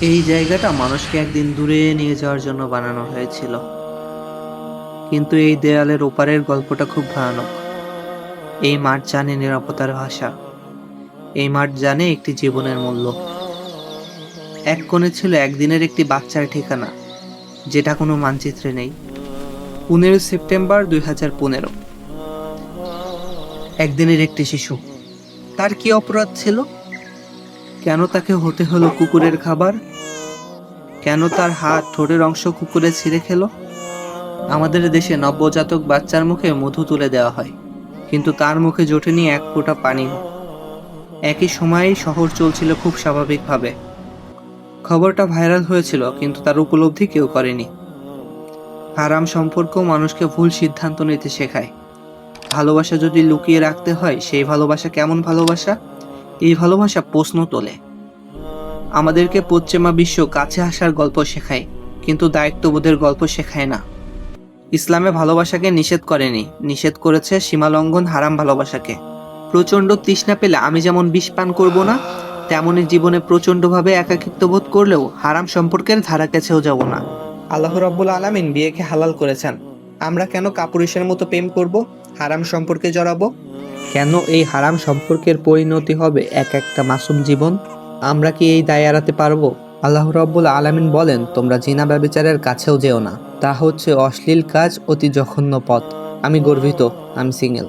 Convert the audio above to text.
এই জায়গাটা মানুষকে একদিন দূরে নিয়ে যাওয়ার জন্য বানানো হয়েছিল, কিন্তু এই দেয়ালের ওপারের গল্পটা খুব ভয়ানক। এই মাঠ জানে নিরাপত্তার ভাষা, এই মাঠ জানে একটি জীবনের মূল্য। এক কোণে ছিল একদিনের একটি বাচ্চার ঠিকানা, যেটা কোনো মানচিত্রে নেই। 15 সেপ্টেম্বর 2015। একদিনের একটি শিশু। তার কি অপরাধ ছিল? কেন তাকে হতে হলো কুকুরের খাবার? কেন তার হাত ঠোঁটের অংশ কুকুরে ছিঁড়ে খেলো? আমাদের দেশে নবজাতক বাচ্চার মুখে মধু তুলে দেওয়া হয়, কিন্তু তার মুখে জোটেনি এক ফোঁটা পানিও। একই সময়ে শহর চলছিল খুব স্বাভাবিকভাবে। খবরটা ভাইরাল হয়েছিল, কিন্তু তার উপলব্ধি কেউ করেনি। হারাম সম্পর্ক মানুষকে ভুল সিদ্ধান্ত নিতে শেখায়। ভালোবাসা যদি লুকিয়ে রাখতে হয়, সেই ভালোবাসা কেমন ভালোবাসা? এই ভালোবাসা প্রশ্ন তোলে। আমাদেরকে পশ্চিমা বিশ্ব কাছে আসার গল্প শেখায়, কিন্তু দায়িত্ববোধের গল্প শেখায় না। ইসলামে ভালোবাসাকে নিষেধ করেনি, নিষেধ করেছে সীমালঙ্ঘন হারাম ভালোবাসাকে। প্রচণ্ড তৃষ্ণা পেলে আমি যেমন বিষ পান করব না, তেমনই জীবনে প্রচণ্ডভাবে একাকিত্ব বোধ করলেও হারাম সম্পর্কের ধারা কাছেও যাব না। আল্লাহ রাব্বুল আলামিন বিয়েকে হালাল করেছেন। আমরা কেন কাপুরুষের মতো প্রেম করব, হারাম সম্পর্কে জড়াবো? কেন এই হারাম সম্পর্কের পরিণতি হবে এক একটা মাসুম জীবন? আমরা কি এই দায় এড়াতে পারবো? আল্লাহ রাব্বুল আলামিন বলেন, তোমরা জিনা ব্যভিচারের কাছেও যেও না। তা হচ্ছে অশ্লীল কাজ, অতি জঘন্য পথ। আমি গর্বিত, আমি সিঙ্গেল।